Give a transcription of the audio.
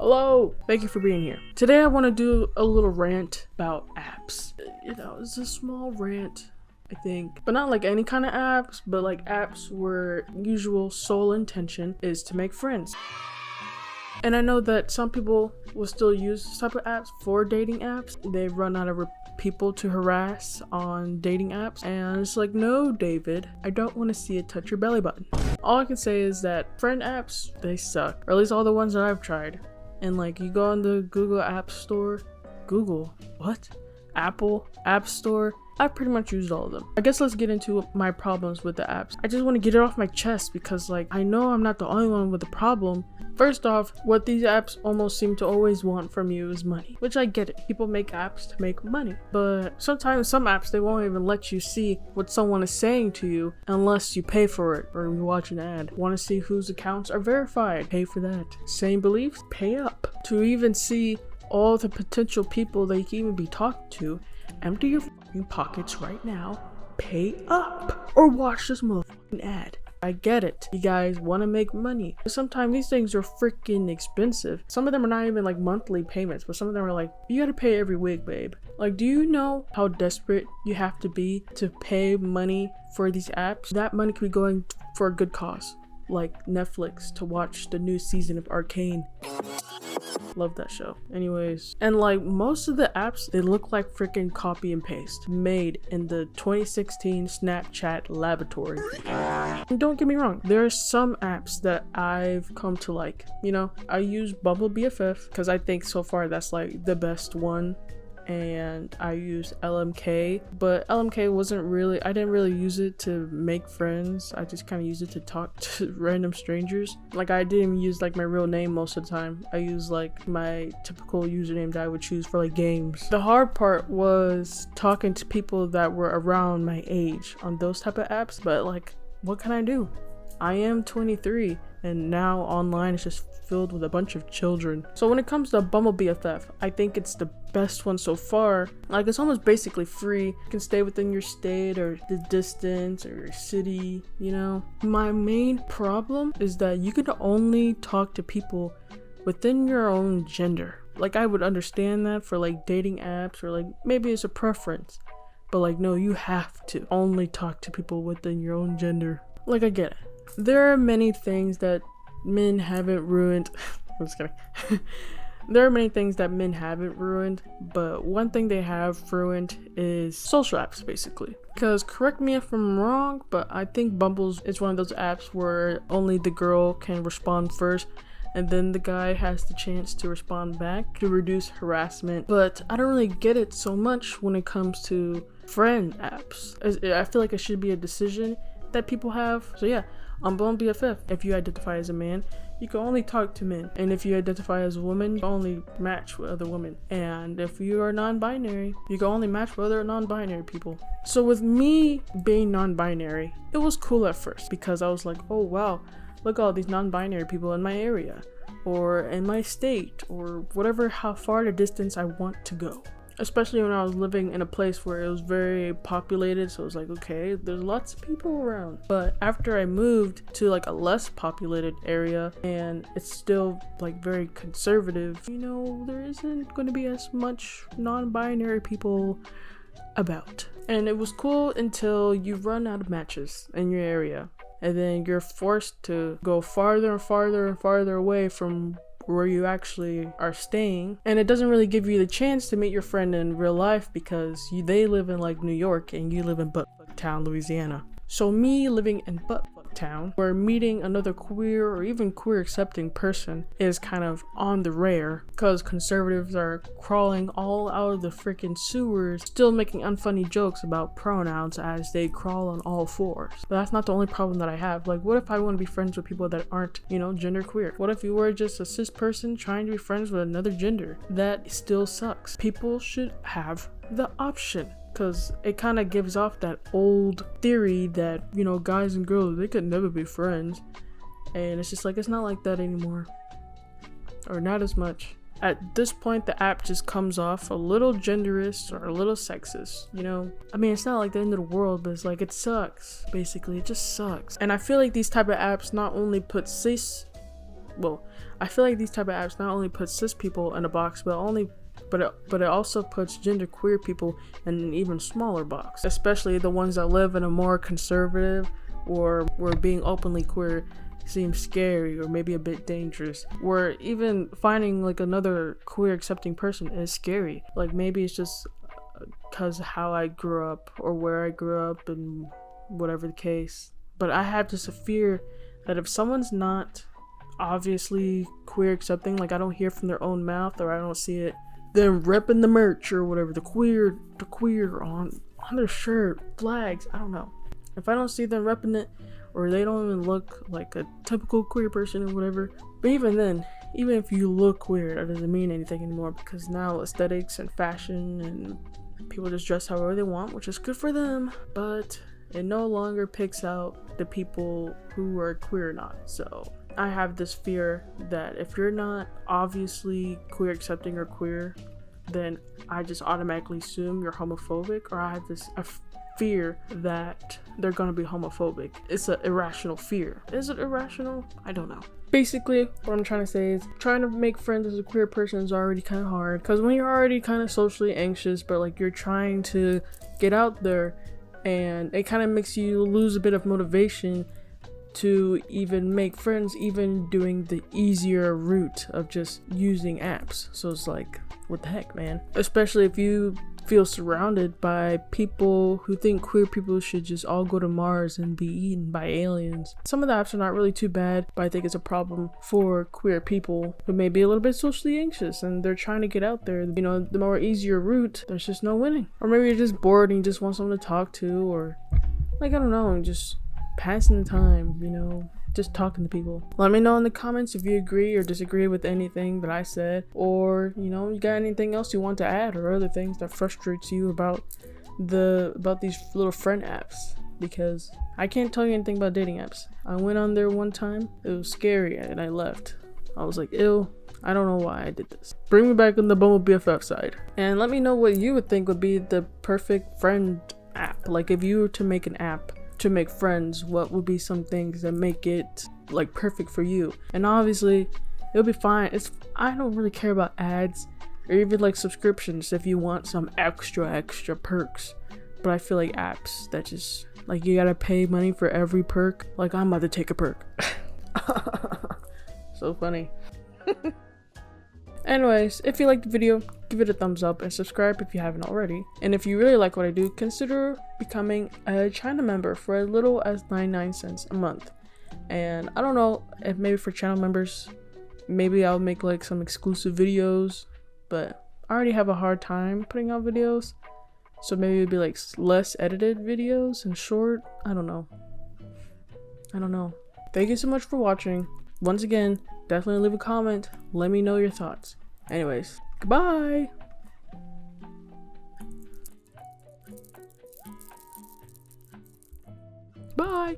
Hello! Thank you for being here. Today I want to do a little rant about apps. It's a small rant, I think. But not like any kind of apps, but like apps where usual sole intention is to make friends. And I know that some people will still use this type of apps for dating apps. They run out of people to harass on dating apps. And it's like, no, David, I don't want to see it touch your belly button. All I can say is that friend apps, they suck. Or at least all the ones that I've tried. And like, you go on the Google App Store. Google? What? Apple App Store? I've pretty much used all of them. I guess let's get into my problems with the apps. I just want to get it off my chest because like, I know I'm not the only one with a problem. First off, what these apps almost seem to always want from you is money, which I get it. People make apps to make money, but sometimes some apps, they won't even let you see what someone is saying to you unless you pay for it or you watch an ad. Want to see whose accounts are verified? Pay for that. Same beliefs? Pay up. To even see all the potential people that you can even be talking to, empty your fucking pockets right now, pay up, or watch this motherfucking ad. I get it. You guys want to make money. But sometimes these things are freaking expensive. Some of them are not even like monthly payments, but some of them are like, you gotta pay every week, babe. Like, do you know how desperate you have to be to pay money for these apps? That money could be going for a good cause, like Netflix to watch the new season of Arcane. Love that show. Anyways, and like most of the apps, they look like freaking copy and paste made in the 2016 Snapchat laboratory. And don't get me wrong, there are some apps that I've come to like. You know, I use Bumble BFF because I think so far that's like the best one. And I use LMK, but LMK wasn't really, I didn't really use it to make friends. I just kind of used it to talk to random strangers. Like, I didn't even use like my real name most of the time. I used like my typical username that I would choose for like games. The hard part was talking to people that were around my age on those type of apps, but like, what can I do? I am 23 and now online is just filled with a bunch of children. So when it comes to Bumble BFF, I think it's the best one so far. Like, it's almost basically free. You can stay within your state or the distance or your city, you know. My main problem is that you can only talk to people within your own gender. Like, I would understand that for like dating apps or like maybe it's a preference, but like, no, you have to only talk to people within your own gender. Like, I get it. There are many things that men haven't ruined. I'm just kidding. There are many things that men haven't ruined, but one thing they have ruined is social apps, basically. Because, correct me if I'm wrong, but I think Bumble's is one of those apps where only the girl can respond first, and then the guy has the chance to respond back to reduce harassment. But I don't really get it so much when it comes to friend apps. I feel like it should be a decision that people have. So yeah, on Bumble BFF, if you identify as a man, you can only talk to men. And if you identify as a woman, you can only match with other women. And if you are non-binary, you can only match with other non-binary people. So with me being non-binary, it was cool at first because I was like, oh wow, look at all these non-binary people in my area or in my state or whatever, how far the distance I want to go. Especially when I was living in a place where it was very populated, so it was like, okay, there's lots of people around. But after I moved to like a less populated area and it's still like very conservative, you know, there isn't going to be as much non-binary people about. And it was cool until you run out of matches in your area, and then you're forced to go farther and farther and farther away from where you actually are staying, and it doesn't really give you the chance to meet your friend in real life because they live in like New York and you live in Buttfuck Town, Louisiana. So me living in Buttfuck Town, where meeting another queer or even queer accepting person is kind of on the rare because conservatives are crawling all out of the freaking sewers, still making unfunny jokes about pronouns as they crawl on all fours. But that's not the only problem that I have. Like, what if I want to be friends with people that aren't, you know, genderqueer? What if you were just a cis person trying to be friends with another gender? That still sucks. People should have the option. Because it kind of gives off that old theory that, you know, guys and girls, they could never be friends. And it's just like, it's not like that anymore. Or not as much. At this point, the app just comes off a little genderist or a little sexist, you know? I mean, it's not like the end of the world, but it's like, it sucks. Basically, it just sucks. And I feel like these type of apps not only put cis well, I feel like these type of apps not only put cis people in a box, but it also puts genderqueer people in an even smaller box, especially the ones that live in a more conservative or where being openly queer seems scary or maybe a bit dangerous, where even finding like another queer accepting person is scary. Like maybe it's just because how I grew up or where I grew up and whatever the case, but I have just a fear that if someone's not obviously queer accepting, like I don't hear from their own mouth or I don't see it them repping the merch or whatever, the queer on their shirt, flags, I don't know, if I don't see them repping it or they don't even look like a typical queer person or whatever. But even then, even if you look queer, that doesn't mean anything anymore, because now aesthetics and fashion and people just dress however they want, which is good for them, but it no longer picks out the people who are queer or not. So I have this fear that if you're not obviously queer accepting or queer, then I just automatically assume you're homophobic, or I have this fear that they're gonna be homophobic. It's an irrational fear. Is it irrational? I don't know. Basically, what I'm trying to say is trying to make friends as a queer person is already kind of hard, because when you're already kind of socially anxious, but like you're trying to get out there, and it kind of makes you lose a bit of motivation to even make friends, even doing the easier route of just using apps. So it's like, what the heck, man? Especially if you feel surrounded by people who think queer people should just all go to Mars and be eaten by aliens. Some of the apps are not really too bad, but I think it's a problem for queer people who may be a little bit socially anxious and they're trying to get out there. You know, the more easier route, there's just no winning. Or maybe you're just bored and you just want someone to talk to, or like, I don't know, just passing the time, you know, just talking to people. Let me know in the comments if you agree or disagree with anything that I said, or you know, you got anything else you want to add, or other things that frustrates you about these little friend apps, because I can't tell you anything about dating apps. I went on there one time, it was scary, and I left. I was like, ew, I don't know why I did this. Bring me back on the Bumble BFF side, and let me know what you would think would be the perfect friend app. Like if you were to make an app to make friends, what would be some things that make it like perfect for you? And obviously it'll be fine. I don't really care about ads or even like subscriptions if you want some extra perks, but I feel like apps that just like you gotta pay money for every perk. Like I'm about to take a perk. So funny. Anyways, if you liked the video, give it a thumbs up and subscribe if you haven't already. And if you really like what I do, consider becoming a channel member for as little as 99 cents a month. And I don't know if maybe for channel members, maybe I'll make like some exclusive videos, but I already have a hard time putting out videos. So maybe it'd be like less edited videos and short. I don't know. Thank you so much for watching. Once again, definitely leave a comment. Let me know your thoughts. Anyways, goodbye. Bye.